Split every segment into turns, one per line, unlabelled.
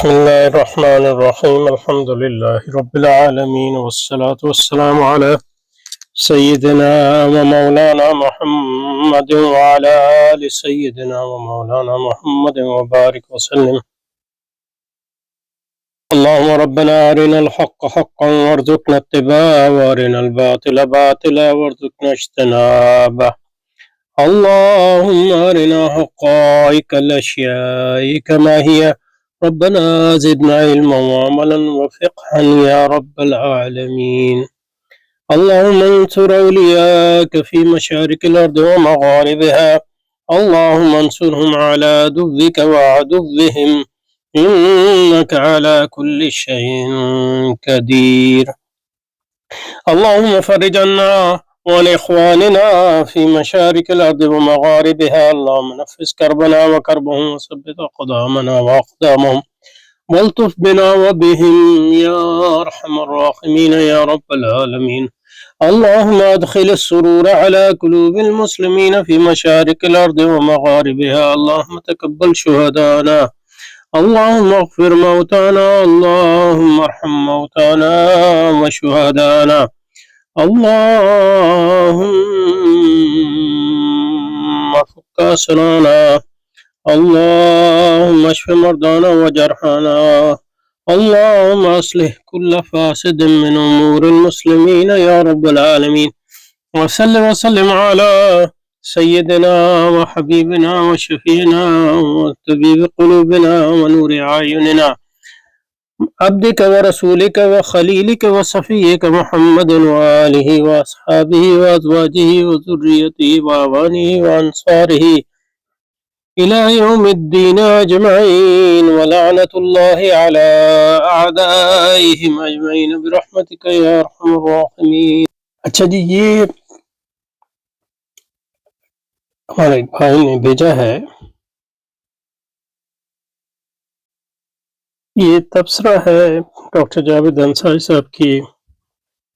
بسم الله الرحمن الرحيم الحمد لله رب العالمين والصلاة والسلام على سيدنا ومولانا محمد وعلى آل سيدنا ومولانا محمد وبارك وسلم. اللهم ربنا أرنا الحق حقا وارزقنا اتباعه وأرنا الباطل باطلا وارزقنا اجتنابه. اللهم أرنا حقائق الأشياء كما هي، ربنا زدنا علما وعملا وفقها يا رب العالمين. اللهم انصر أولياءك في مشارق الأرض ومغاربها، اللهم انصرهم على عدوك وعدوهم إنك على كل شيء قدير. اللهم فرج عنا وعن إخواننا في مشارق الأرض ومغاربها، اللهم نفس كربنا وكربهم وثبت أقدامنا وأقدامهم والطف بنا وبهم يا أرحم الراحمين يا رب العالمين. اللهم أدخل السرور على قلوب المسلمين في مشارق الأرض ومغاربها، اللهم تقبل شهدانا، اللهم اغفر موتانا، اللهم ارحم موتانا وشهدانا، اللهم فك أسرانا، اللهم اشف مرضانا وجرحانا، اللهم اصلح كل فاسد من امور المسلمين يا رب العالمين. وسلم على سيدنا وحبيبنا وشفينا وطبيب قلوبنا ونور اعيننا عبدك ورسولك وخليلك وصفيك محمد وآله وأصحابه وأزواجه وذريته وأوانه وأنصاره إلى يوم الدين أجمعين، ولعنة الله على أعدائهم أجمعين برحمتك يا أرحم الراحمين. اچھا جی، یہ ہمارے ایک بھائی نے بھیجا ہے، یہ تبصرہ ہے ڈاکٹر جاوید انصاری صاحب کی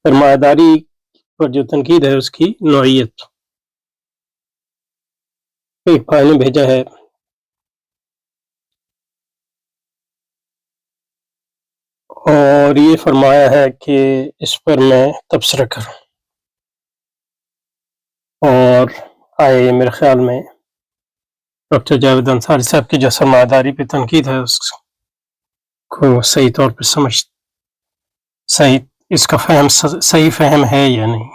سرمایہ داری پر جو تنقید ہے اس کی نوعیت. ایک بھائی نے بھیجا ہے، اور یہ فرمایا ہے کہ اس پر میں تبصرہ کروں، اور آئے میرے خیال میں ڈاکٹر جاوید انصاری صاحب کی جو سرمایہ داری پہ تنقید ہے اس کو صحیح طور پہ اس کا صحیح فہم ہے یا نہیں،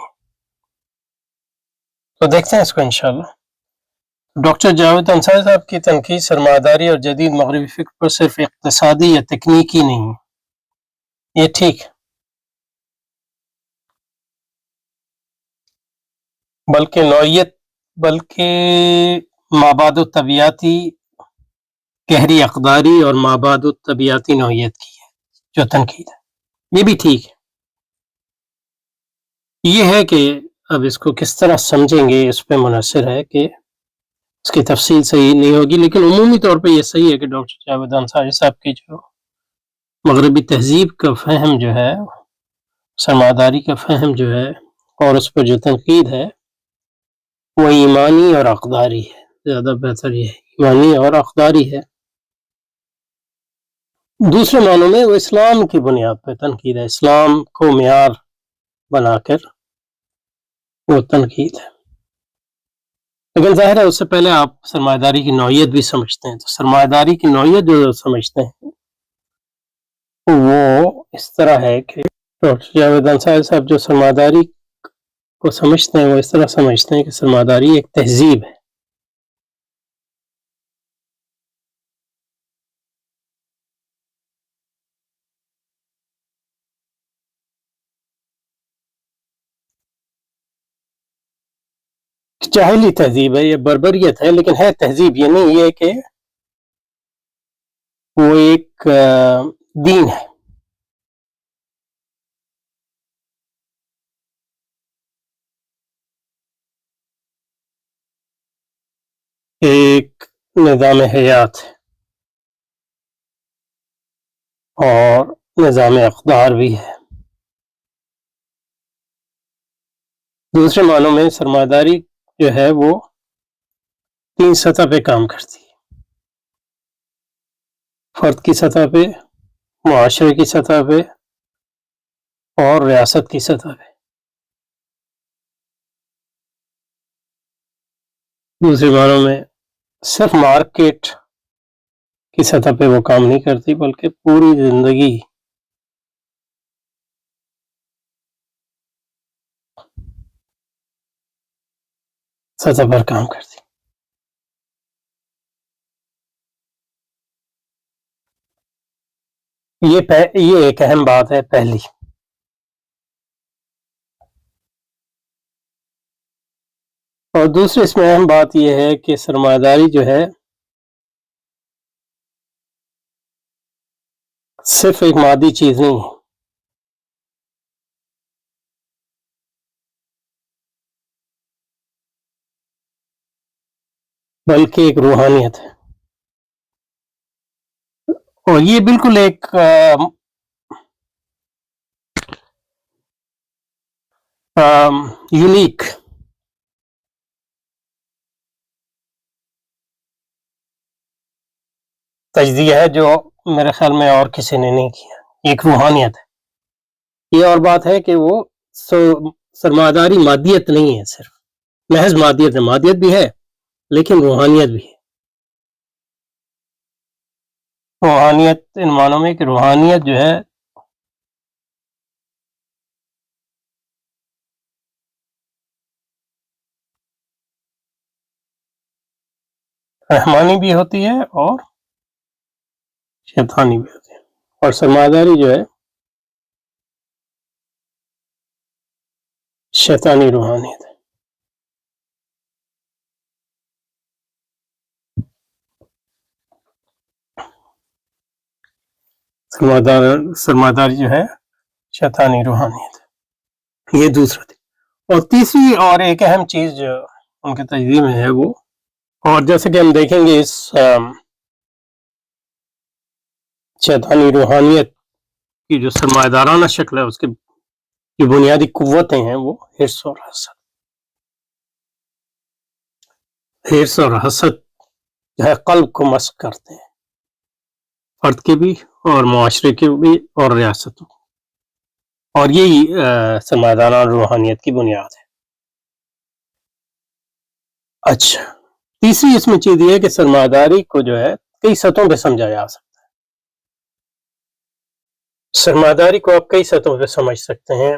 تو دیکھتے ہیں اس کو انشاءاللہ. ڈاکٹر جاوید انصاری صاحب کی تنقید سرمایہ داری اور جدید مغربی فکر پر صرف اقتصادی یا تکنیکی نہیں، یہ ٹھیک، بلکہ مابعد الطبیعاتی گہری اقداری اور مابعد الطبیعاتی نوعیت کی ہے جو تنقید ہے، یہ بھی ٹھیک ہے. یہ ہے کہ اب اس کو کس طرح سمجھیں گے اس پہ منحصر ہے کہ اس کی تفصیل صحیح نہیں ہوگی، لیکن عمومی طور پہ یہ صحیح ہے کہ ڈاکٹر جاوید انصاری صاحب کی جو مغربی تہذیب کا فہم جو ہے، سرمایہ داری کا فہم جو ہے، اور اس پر جو تنقید ہے وہ ایمانی اور اقداری ہے. زیادہ بہتر یہ ہے ایمانی اور اقداری ہے. دوسرے معنوں میں وہ اسلام کی بنیاد پہ تنقید ہے، اسلام کو معیار بنا کر وہ تنقید ہے. لیکن ظاہر ہے اس سے پہلے آپ سرمایہ داری کی نوعیت بھی سمجھتے ہیں، تو سرمایہ داری کی نوعیت جو سمجھتے ہیں وہ اس طرح ہے کہ ڈاکٹر جاوید انصاری صاحب جو سرمایہ داری کو سمجھتے ہیں وہ اس طرح سمجھتے ہیں کہ سرمایہ داری ایک تہذیب ہے. جاہلی تہذیب ہے، یہ بربریت ہے، لیکن ہے تہذیب. یہ نہیں یہ کہ وہ ایک دین ہے. ایک نظام حیات ہے اور نظام اقدار بھی ہے. دوسرے معنوں میں سرمایہ داری جو ہے وہ 3 سطح پہ کام کرتی ہے. فرد کی سطح پہ، معاشرے کی سطح پہ اور ریاست کی سطح پہ. دوسرے معنوں میں صرف مارکیٹ کی سطح پہ وہ کام نہیں کرتی بلکہ پوری زندگی سطح پر کام کرتی. یہ ایک اہم بات ہے پہلی. اور دوسری اس میں اہم بات یہ ہے کہ سرمایہ داری جو ہے صرف ایک مادی چیز نہیں ہے بلکہ ایک روحانیت ہے. اور یہ بالکل ایک یونیک تجزیہ ہے جو میرے خیال میں اور کسی نے نہیں کیا. ایک روحانیت ہے. یہ اور بات ہے کہ وہ سرمایہ داری مادیت نہیں ہے، صرف محض مادیت ہے. مادیت بھی ہے لیکن روحانیت بھی ہے. روحانیت ان معنوں میں کہ روحانیت جو ہے رحمانی بھی ہوتی ہے اور شیطانی بھی ہوتی ہے. اور سرمایہ داری جو ہے شیطانی روحانیت ہے. سرمایہ داری جو ہے شیطانی روحانیت ہے. یہ دوسرا تھی. اور تیسری اور ایک اہم چیز جو ان کے تجزیے میں ہے وہ، اور جیسے کہ ہم دیکھیں گے اس شیطانی روحانیت کی جو سرمایہ دارانہ شکل ہے اس کی بنیادی قوتیں ہیں وہ حرص اور حسد. حرص اور حسد جو ہے قلب کو مسک کرتے ہیں، فرد کے بھی اور معاشرے کے بھی اور ریاستوں. اور یہی سرمایہ دارانہ روحانیت کی بنیاد ہے. اچھا، تیسری اس میں چیز یہ ہے کہ سرمایہ داری کو جو ہے کئی سطحوں پہ سمجھا جا سکتا ہے. سرمایہ داری کو آپ کئی سطحوں پہ سمجھ سکتے ہیں.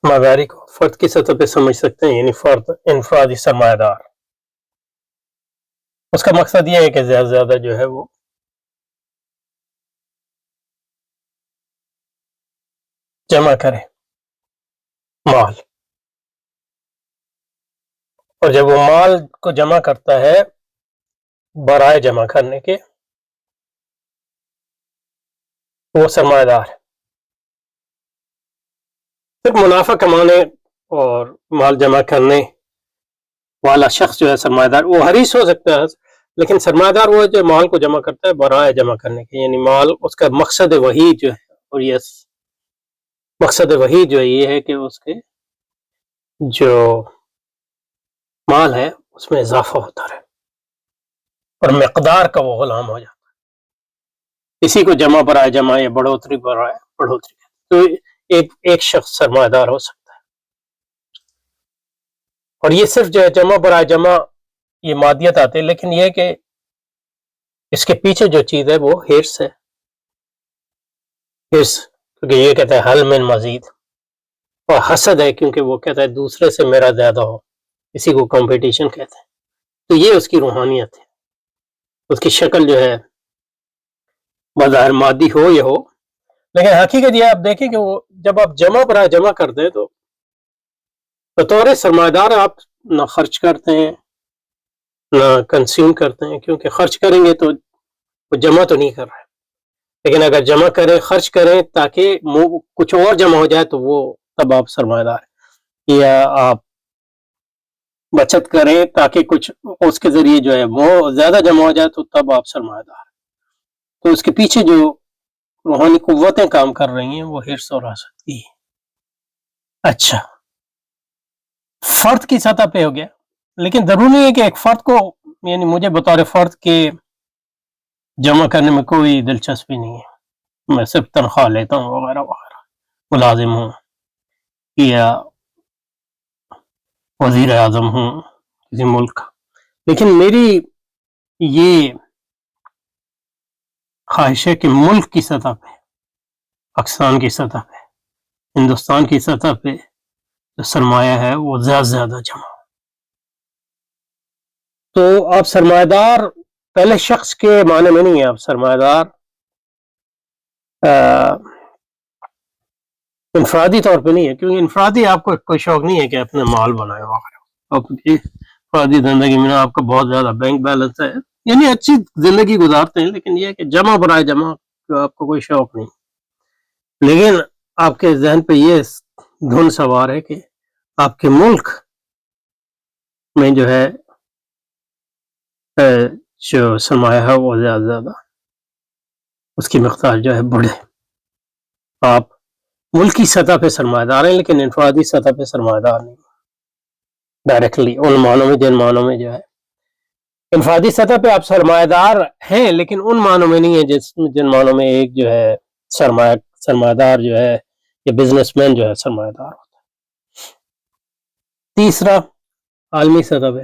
سرمایہ داری کو فرد کی سطح پہ سمجھ سکتے ہیں، یعنی فرد انفرادی سرمایہ دار. اس کا مقصد یہ ہے کہ زیادہ سے زیادہ جو ہے وہ جمع کرے مال. اور جب وہ مال کو جمع کرتا ہے برائے جمع کرنے کے، وہ سرمایہ دار ہے. صرف منافع کمانے اور مال جمع کرنے والا شخص جو ہے سرمایہ دار، وہ حریص ہو سکتا ہے، لیکن سرمایہ دار وہ جو مال کو جمع کرتا ہے برائے جمع کرنے کے، یعنی مال اس کا مقصد وہی جو ہے. اور یہ مقصد وہی جو ہے یہ ہے کہ اس کے جو مال ہے اس میں اضافہ ہوتا رہے اور مقدار کا وہ غلام ہو جاتا ہے. اسی کو جمع برائے جمع یا بڑھوتری برائے بڑھوتری. تو ایک شخص سرمایہ دار ہو سکتا ہے. اور یہ صرف جو ہے جمع برائے جمع یہ مادیت آتے، لیکن یہ کہ اس کے پیچھے جو چیز ہے وہ حرص ہے. حرص کیونکہ یہ کہتا ہے حل من مزید. اور حسد ہے کیونکہ وہ کہتا ہے دوسرے سے میرا زیادہ ہو، اسی کو کمپٹیشن کہتے ہیں. تو یہ اس کی روحانیت ہے. اس کی شکل جو ہے بظاہر مادی ہو یا ہو، لیکن حقیقت یہ آپ دیکھیں کہ وہ جب آپ جمع برائے جمع کرتے ہیں تو بطور سرمایہ دار آپ نہ خرچ کرتے ہیں نہ کنزیوم کرتے ہیں، کیونکہ خرچ کریں گے تو وہ جمع تو نہیں کر رہے. لیکن اگر جمع کریں، خرچ کریں تاکہ کچھ اور جمع ہو جائے تو وہ تب آپ سرمایہ دار ہیں. یا آپ بچت کریں تاکہ کچھ اس کے ذریعے جو ہے وہ زیادہ جمع ہو جائے تو تب آپ سرمایہ دار ہیں. تو اس کے پیچھے جو روحانی قوتیں کام کر رہی ہیں وہ حرص اور حسد کی. اچھا، فرد کی سطح پہ ہو گیا، لیکن ضروری ہے کہ ایک فرد کو یعنی مجھے بطور فرد کے جمع کرنے میں کوئی دلچسپی نہیں ہے، میں صرف تنخواہ لیتا ہوں وغیرہ وغیرہ، ملازم ہوں یا وزیر اعظم ہوں کسی ملک کا، لیکن میری یہ خواہش ہے کہ ملک کی سطح پہ، پاکستان کی سطح پہ، ہندوستان کی سطح پہ جو سرمایہ ہے وہ زیادہ سے زیادہ جمع ہو۔ تو آپ سرمایہ دار پہلے شخص کے معنی میں نہیں ہے، آپ سرمایہ دار انفرادی طور پہ نہیں ہے، کیونکہ انفرادی آپ کو کوئی شوق نہیں ہے کہ اپنے مال بنائے وغیرہ، آپ کی انفرادی زندگی میں آپ کا بہت زیادہ بینک بیلنس ہے، یعنی اچھی زندگی گزارتے ہیں، لیکن یہ کہ جمع برائے جمع کا آپ کو کوئی شوق نہیں، لیکن آپ کے ذہن پہ یہ دھن سوار ہے کہ آپ کے ملک میں جو ہے جو سرمایہ ہے وہ زیادہ زیادہ اس کی مقدار جو ہے بڑھے۔ آپ ملکی سطح پہ سرمایہ دار ہیں لیکن انفرادی سطح پہ سرمایہ دار نہیں ڈائریکٹلی، ان معنوں میں جن معنوں میں جو ہے انفرادی سطح پہ آپ سرمایہ دار ہیں، لیکن ان معنوں میں نہیں ہے جن معنوں میں ایک جو ہے سرمایہ دار جو ہے یا بزنس مین جو ہے سرمایہ دار ہوتا ہے۔ تیسرا، عالمی سطح پہ،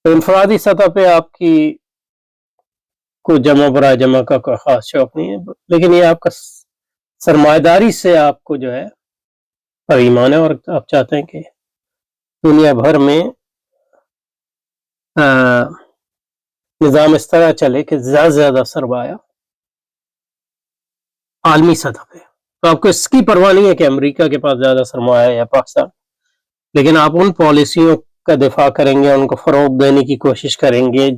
تو انفرادی سطح پہ آپ کی کوئی جمع برائے جمع کا کوئی خاص شوق نہیں ہے، لیکن یہ آپ کا سرمایہ داری سے آپ کو جو ہے پر ایمان ہے، اور آپ چاہتے ہیں کہ دنیا بھر میں نظام اس طرح چلے کہ زیادہ سے زیادہ سرمایہ عالمی سطح پہ، تو آپ کو اس کی پرواہ نہیں ہے کہ امریکہ کے پاس زیادہ سرمایہ ہے یا پاکستان، لیکن آپ ان پالیسیوں کا دفاع کریں گے، ان کو فروغ دینے کی کوشش کریں گے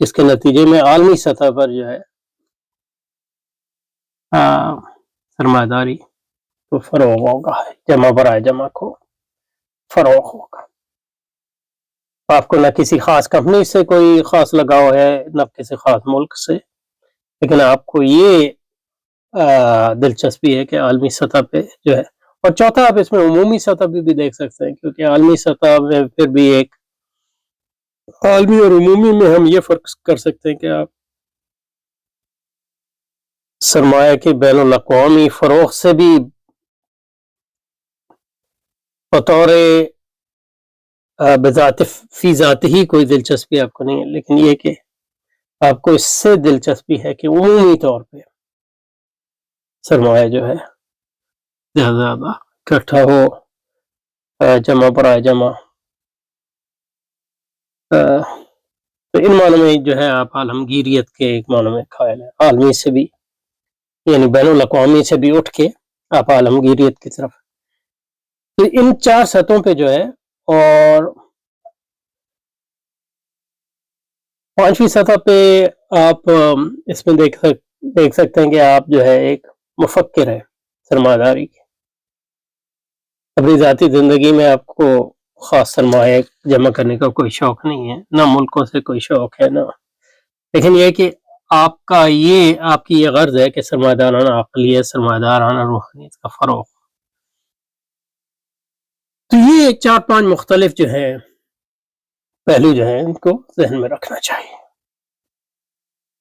جس کے نتیجے میں عالمی سطح پر جو ہے سرمایہ داری کو فروغ ہوگا، جمع برائے جمع کو فروغ ہوگا۔ آپ کو نہ کسی خاص کمپنی سے کوئی خاص لگاؤ ہے، نہ کسی خاص ملک سے، لیکن آپ کو یہ دلچسپی ہے کہ عالمی سطح پہ جو ہے، اور چوتھا آپ اس میں عمومی سطح پہ بھی دیکھ سکتے ہیں، کیونکہ عالمی سطح میں پھر بھی ایک عالمی اور عمومی میں ہم یہ فرق کر سکتے ہیں کہ آپ سرمایہ کے بین الاقوامی فروغ سے بھی بطور بذات فی ذات ہی کوئی دلچسپی آپ کو نہیں ہے، لیکن یہ کہ آپ کو اس سے دلچسپی ہے کہ عمومی طور پہ سرمایہ جو ہے زیادہ زیادہ اکٹھا ہو، جمع برائے جمع، تو ان معنوں میں جو ہے آپ عالمگیریت کے ایک معنوں میں قائل ہیں، عالمی سے بھی یعنی بین الاقوامی سے بھی اٹھ کے آپ عالمگیریت کی طرف، تو ان چار سطحوں پہ جو ہے، اور پانچویں سطح پہ آپ اس میں دیکھ سکتے ہیں کہ آپ جو ہے ایک مفکر ہے سرمایہ داری کی، اپنی ذاتی زندگی میں آپ کو خاص سرمایہ جمع کرنے کا کوئی شوق نہیں ہے، نہ ملکوں سے کوئی شوق ہے، نہ، لیکن یہ کہ آپ کی یہ غرض ہے کہ سرمایہ دارانہ عقلیت، سرمایہ دارانہ روحانیت کا فروغ۔ تو یہ چار پانچ مختلف جو ہیں پہلو جو ہیں ان کو ذہن میں رکھنا چاہیے۔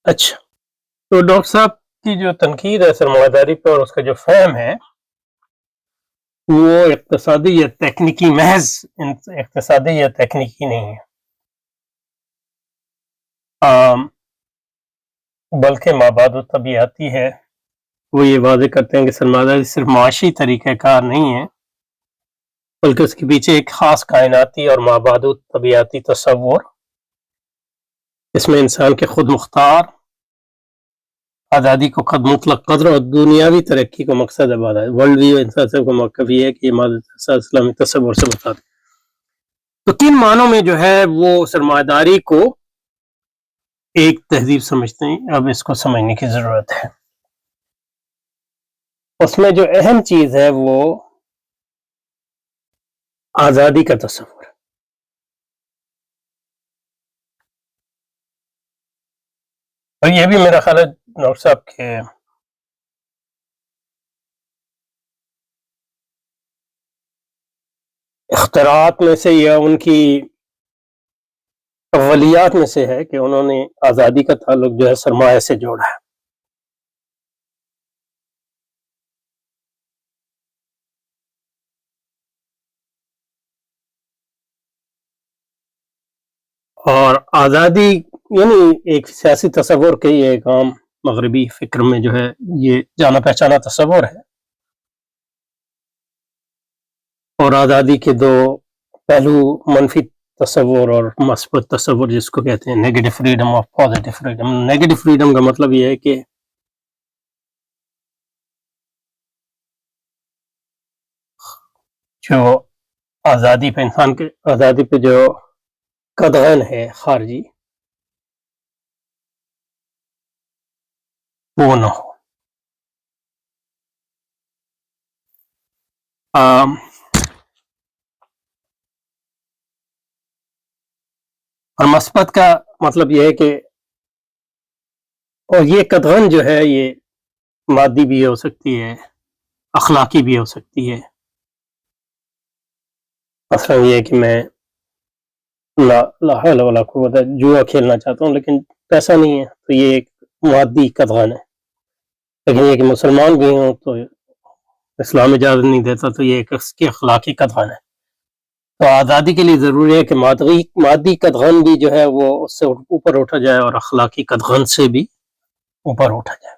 اچھا، تو ڈاکٹر صاحب کی جو تنقید ہے سرمایہ داری پہ اور اس کا جو فہم ہے وہ اقتصادی یا تکنیکی، محض اقتصادی یا تکنیکی نہیں ہے، بلکہ مابعد طبیعتی ہے۔ وہ یہ واضح کرتے ہیں کہ سرمایہ داری صرف معاشی طریقہ کار نہیں ہے، بلکہ اس کے پیچھے ایک خاص کائناتی اور مابعد طبیعتی تصور، اس میں انسان کے خود مختار آزادی کو خود مطلق قدر اور دنیاوی ترقی کو مقصد ہے، ورلڈ ویو انسان سے کو موقف یہ ہے کہ یہ اسلامی تصور سے مطابق، تو کن معنوں میں جو ہے وہ سرمایہ داری کو ایک تہذیب سمجھتے ہیں، اب اس کو سمجھنے کی ضرورت ہے۔ اس میں جو اہم چیز ہے وہ آزادی کا تصور، اور یہ بھی میرا خیال ہے ڈاکٹر صاحب کے اختراعات میں سے یا ان کی اولیات میں سے ہے کہ انہوں نے آزادی کا تعلق جو ہے سرمایہ سے جوڑا ہے. اور آزادی یعنی ایک سیاسی تصور کے یہ ایک عام مغربی فکر میں جو ہے یہ جانا پہچانا تصور ہے. اور آزادی کے دو پہلو منفی تصور اور مثبت تصور جس کو کہتے ہیں نیگیٹو فریڈم اور پازیٹو فریڈم. نیگیٹو فریڈم کا مطلب یہ ہے کہ جو آزادی پہ انسان کے آزادی پہ جو قدغن ہے خارجی وہ نہ ہو. اور مثبت کا مطلب یہ ہے کہ اور یہ قدغن جو ہے یہ مادی بھی ہو سکتی ہے اخلاقی بھی ہو سکتی ہے. مثلا یہ ہے کہ میں لا حول ولا قوت جوا کھیلنا چاہتا ہوں لیکن پیسہ نہیں ہے تو یہ ایک مادی قدغن ہے. لیکن یہ کہ مسلمان بھی ہوں تو اسلام اجازت نہیں دیتا تو یہ ایک اس کی اخلاقی قدغن ہے. تو آزادی کے لیے ضروری ہے کہ مادی قدغن بھی جو ہے وہ اس سے اوپر اٹھا جائے اور اخلاقی قدغن سے بھی اوپر اٹھا جائے.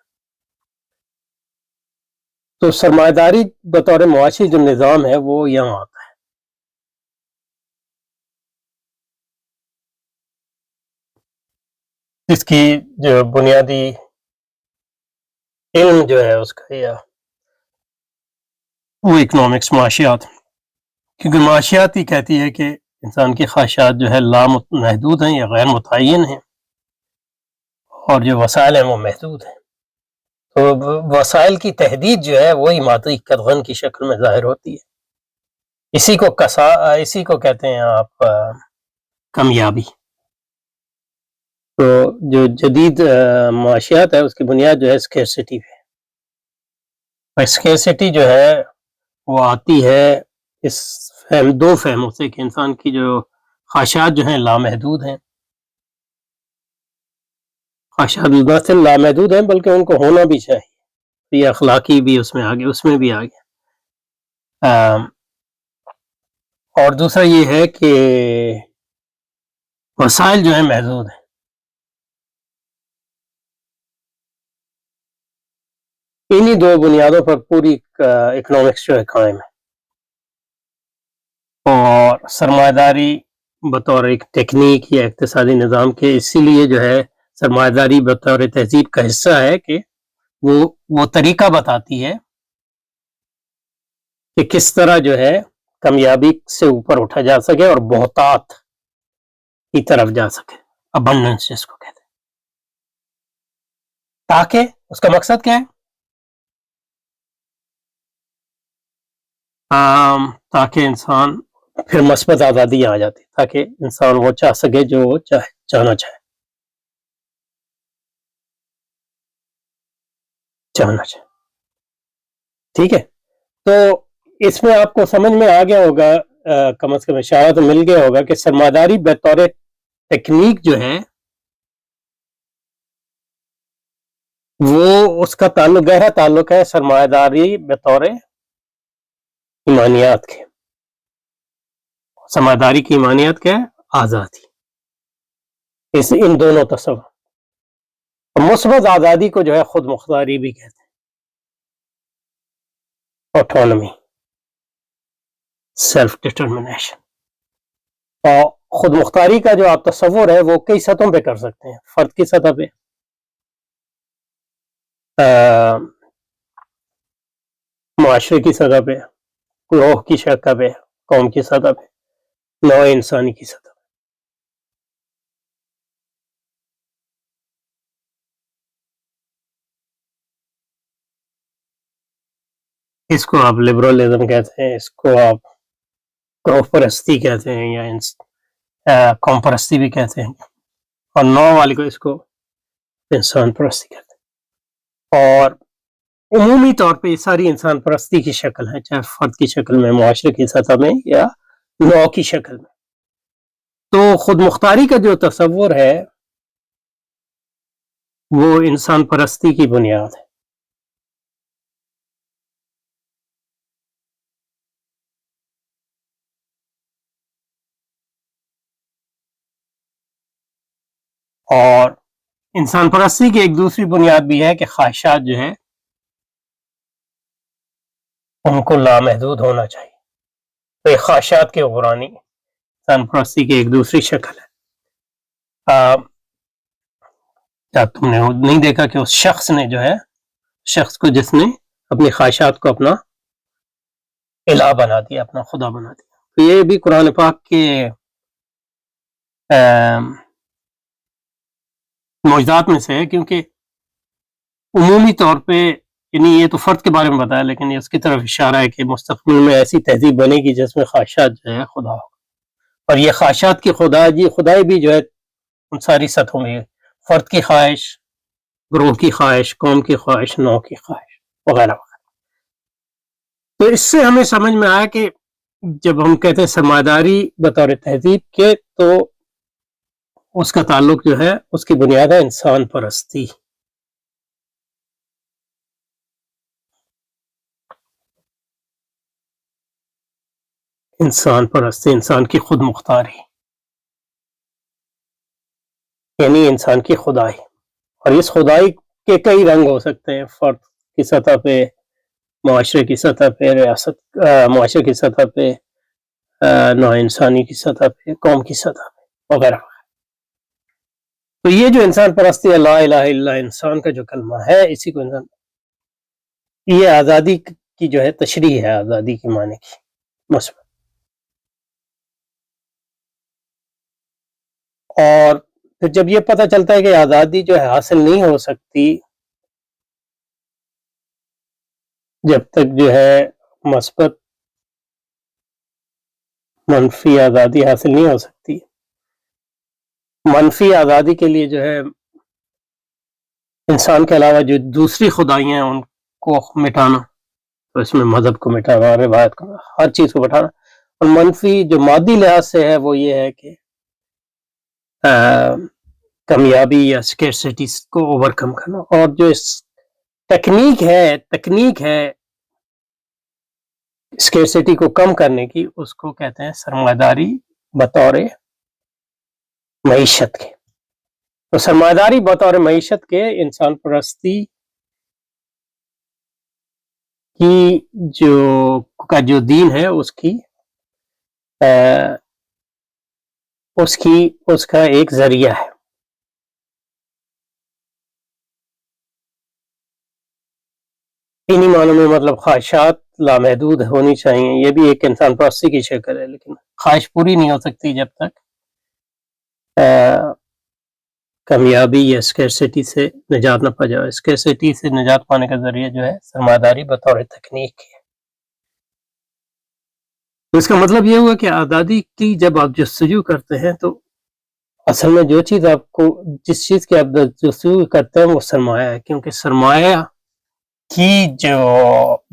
تو سرمایہ داری بطور معاشی جو نظام ہے وہ یہاں آتا ہے. جس کی جو بنیادی علم جو ہے اس کا یا وہ اکنامکس معاشیات، کیونکہ معاشیات ہی کہتی ہے کہ انسان کی خواہشات جو ہے لامحدود ہیں یا غیر متعین ہیں اور جو وسائل ہیں وہ محدود ہیں. تو وسائل کی تحدید جو ہے وہی مادی قدغن کی شکل میں ظاہر ہوتی ہے. اسی کو کہتے ہیں آپ کامیابی. تو جو جدید معاشیات ہے اس کی بنیاد جو ہے اسکیرسٹی پہ. اسکیرسٹی جو ہے وہ آتی ہے اس دو فہموں سے کہ انسان کی جو خواہشات جو ہیں لامحدود ہیں. خواہشات نہ صرف لامحدود ہیں بلکہ ان کو ہونا بھی چاہیے. یہ اخلاقی بھی اس میں بھی آگے. اور دوسرا یہ ہے کہ وسائل جو ہیں محدود ہیں. انہی دو بنیادوں پر پوری اکنامکس جو ہے قائم ہے. اور سرمایہ داری بطور ایک ٹیکنیک یا اقتصادی نظام کے اسی لیے جو ہے سرمایہ داری بطور تہذیب کا حصہ ہے کہ وہ طریقہ بتاتی ہے کہ کس طرح جو ہے کامیابی سے اوپر اٹھا جا سکے اور بہتات کی طرف جا سکے. ابنڈنس جس کو کہتے ہیں. تاکہ اس کا مقصد کیا ہے؟ تاکہ انسان پھر مثبت آزادی آ جاتی تاکہ انسان وہ چاہ سکے جو وہ چاہنا چاہے. ٹھیک ہے. تو اس میں آپ کو سمجھ میں آ گیا ہوگا کم از کم اشارہ تو مل گیا ہوگا کہ سرمایہ داری بطور ٹیکنیک جو ہے وہ اس کا گہرا تعلق ہے سرمایہ داری بطور ایمانیات کے. سرمایہ داری کی ایمانیات کیا ہے؟ آزادی. ان دونوں تصور. مثبت آزادی کو جو ہے خود مختاری بھی کہتے ہیں. آٹونمی، سیلف ڈٹرمنیشن. اور خود مختاری کا جو آپ تصور ہے وہ کئی سطحوں پہ کر سکتے ہیں. فرد کی سطح پہ، معاشرے کی سطح پہ، گروہ کی شکل پہ، قوم کی سطح پہ، نوع انسانی کی سطح پہ. اس کو آپ لبرلزم کہتے ہیں، اس کو آپ گروہ پرستی کہتے ہیں یا قوم پرستی بھی کہتے ہیں، اور نوع والی کو اس کو انسان پرستی کہتے ہیں. اور عمومی طور پہ یہ ساری انسان پرستی کی شکل ہے، چاہے فرد کی شکل میں، معاشرے کی سطح میں یا نوع کی شکل میں. تو خود مختاری کا جو تصور ہے وہ انسان پرستی کی بنیاد ہے. اور انسان پرستی کی ایک دوسری بنیاد بھی ہے کہ خواہشات جو ہے ان کو لامحدود ہونا چاہیے. تو یہ خواہشات کی عبرانی انسان پرستی کی ایک دوسری شکل ہے. کیا تم نے نہیں دیکھا کہ اس شخص نے جو ہے جس نے اپنی خواہشات کو اپنا الہ بنا دیا, اپنا خدا بنا دیا. تو یہ بھی قرآن پاک کے معجزات میں سے ہے, کیونکہ عمومی طور پہ یعنی یہ تو فرد کے بارے میں بتایا, لیکن اس کی طرف اشارہ ہے کہ مستقبل میں ایسی تہذیب بنے گی جس میں خواہشات جو ہے خدا ہو. اور یہ خواہشات کی خدائی بھی جو ہے ان ساری سطحوں میں, فرد کی خواہش, گروہ کی خواہش, قوم کی خواہش, نوع کی خواہش وغیرہ وغیرہ. تو اس سے ہمیں سمجھ میں آیا کہ جب ہم کہتے ہیں سرمایہ داری بطور تہذیب کے, تو اس کا تعلق جو ہے اس کی بنیاد ہے انسان پرستی. انسان پرستی, انسان کی خود مختاری, یعنی انسان کی خدائی. اور اس خدائی کے کئی رنگ ہو سکتے ہیں, فرد کی سطح پہ, معاشرے کی سطح پہ, معاشرے کی سطح پہ, نوع انسانی کی سطح پہ, قوم کی سطح پہ وغیرہ. تو یہ جو انسان پرستی لا الہ الا انسان کا جو کلمہ ہے, اسی کو انسان, یہ آزادی کی جو ہے تشریح ہے, آزادی کے معنی کی مثبت. اور پھر جب یہ پتہ چلتا ہے کہ آزادی جو ہے حاصل نہیں ہو سکتی جب تک جو ہے مثبت منفی آزادی حاصل نہیں ہو سکتی. منفی آزادی کے لیے جو ہے انسان کے علاوہ جو دوسری خدائیاں ہیں ان کو مٹانا, تو اس میں مذہب کو مٹانا, روایت کو, ہر چیز کو مٹانا. اور منفی جو مادی لحاظ سے ہے وہ یہ ہے کہ کامیابی یا اسکیرسٹی کو اوور کم کرنا. اور جو اس تکنیک ہے اسکیرسٹی کو کم کرنے کی, اس کو کہتے ہیں سرمایہ داری بطور معیشت کے. تو سرمایہ داری بطور معیشت کے انسان پرستی کی جو دین ہے اس کا ایک ذریعہ ہے. انہی معنوں میں مطلب خواہشات لامحدود ہونی چاہیے, یہ بھی ایک انسان پرستی کی شکل ہے. لیکن خواہش پوری نہیں ہو سکتی جب تک کامیابی یا اسکیرسٹی سے نجات نہ پا جائے. اسکیرسٹی سے نجات پانے کا ذریعہ جو ہے سرمایہ داری بطور تکنیک ہے. تو اس کا مطلب یہ ہوا کہ آزادی کی جب آپ جستجو کرتے ہیں تو اصل میں جو چیز جس چیز کی آپ جستجو کرتے ہیں وہ سرمایہ ہے, کیونکہ سرمایہ کی جو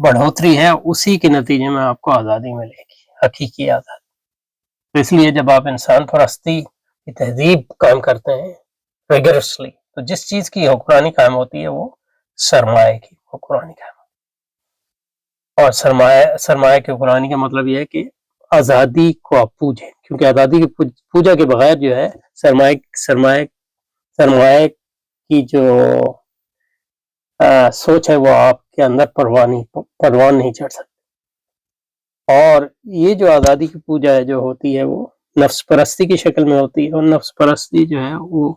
بڑھوتری ہے اسی کے نتیجے میں آپ کو آزادی ملے گی, حقیقی آزادی. تو اس لیے جب آپ انسان پرستی کی تہذیب قائم کرتے ہیں ریگرسلی, تو جس چیز کی حکمرانی قائم ہوتی ہے وہ سرمایہ کی حکمرانی قائم ہوتی ہے. اور سرمایہ کی حکمرانی کا مطلب یہ ہے کہ آزادی کو آپ پوجیں, کیونکہ آزادی کی پوجا کے بغیر جو ہے سرمایہ کی جو سوچ ہے وہ آپ کے اندر پروان نہیں چڑھ سکتی. اور یہ جو آزادی کی پوجا ہے جو ہوتی ہے وہ نفس پرستی کی شکل میں ہوتی ہے. اور نفس پرستی جو ہے وہ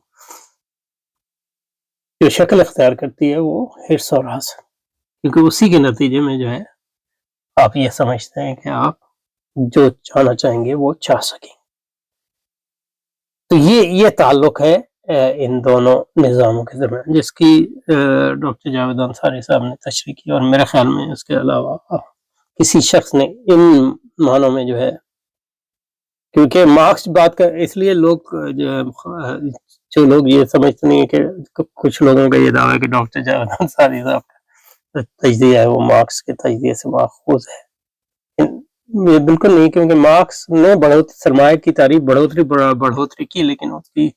جو شکل اختیار کرتی ہے وہ حرص اور حسد, کیونکہ اسی کے نتیجے میں جو ہے آپ یہ سمجھتے ہیں کہ آپ جو چاہنا چاہیں گے وہ چاہ سکیں. تو یہ تعلق ہے ان دونوں نظاموں کے درمیان, جس کی ڈاکٹر جاوید انصاری صاحب نے تشریح کی. اور میرے خیال میں اس کے علاوہ کسی شخص نے ان معنوں میں جو ہے, کیونکہ مارکس بات کا, اس لیے لوگ جو لوگ یہ سمجھتے نہیں کہ کچھ لوگوں کا یہ دعویٰ ہے کہ ڈاکٹر جاوید انصاری صاحب کا تجزیہ ہے وہ مارکس کے تجزیے سے ماخوذ ہے. یہ بالکل نہیں، کیونکہ مارکس نے سرمایہ کی تعریف بڑھوتری کی، لیکن اس کی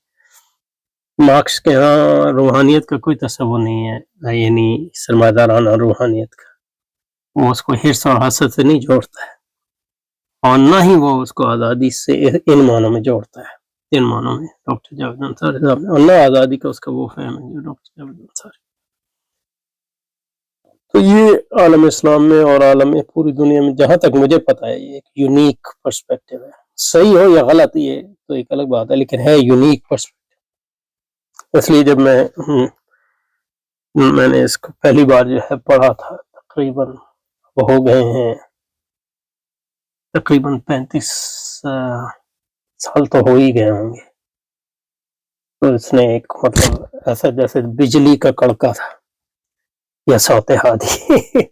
مارکس کے ہاں روحانیت کا کوئی تصور نہیں ہے، یعنی سرمایہ دارانہ روحانیت کا، وہ اس کو حرص اور حسد سے نہیں جوڑتا ہے، اور نہ ہی وہ اس کو آزادی سے ان معنوں میں جوڑتا ہے، ان معنوں میں ڈاکٹر جاوید انصاری صاحب نے، اور نہ آزادی کا اس کا وہ فہم ہے جو ڈاکٹر جاوید انصاری۔ تو یہ عالم اسلام میں اور عالم پوری دنیا میں جہاں تک مجھے پتا ہے یہ ایک یونیک پرسپیکٹو ہے، صحیح ہو یا غلط یہ تو ایک الگ بات ہے، لیکن ہے یونیک پرسپیکٹو۔ اس لیے جب میں نے اس کو پہلی بار جو ہے پڑھا تھا، تقریباً ہو گئے ہیں تقریباً 35 سال تو ہو ہی گئے ہوں گے، تو اس نے ایک مطلب ایسا جیسے بجلی کا کڑکا تھا یا صوت ہادی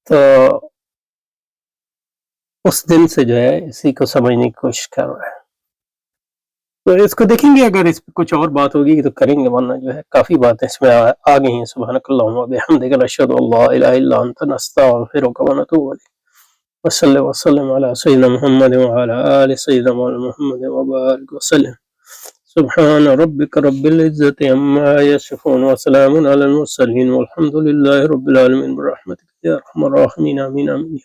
تو اس دن سے جو ہے اسی کو سمجھنے کی کوشش کر رہا ہے۔ تو اس کو دیکھیں گے، اگر اس پہ کچھ اور بات ہوگی تو کریں گے، ورنہ جو ہے کافی باتیں اس میں آ گئی ہیں۔ سبحانک اللہم و بحمدک، نشہد ان لا الہ الا انت، نستغفرک و نتوب الیک، وصلی وسلم علی سیدنا محمد وعلی آل سیدنا محمد وبارک وسلم۔ سبحان ربک رب العزت عما یصفون وسلام علی المرسلین والحمد للہ رب العالمین، برحمتک یا ارحم الراحمین، آمین آمین۔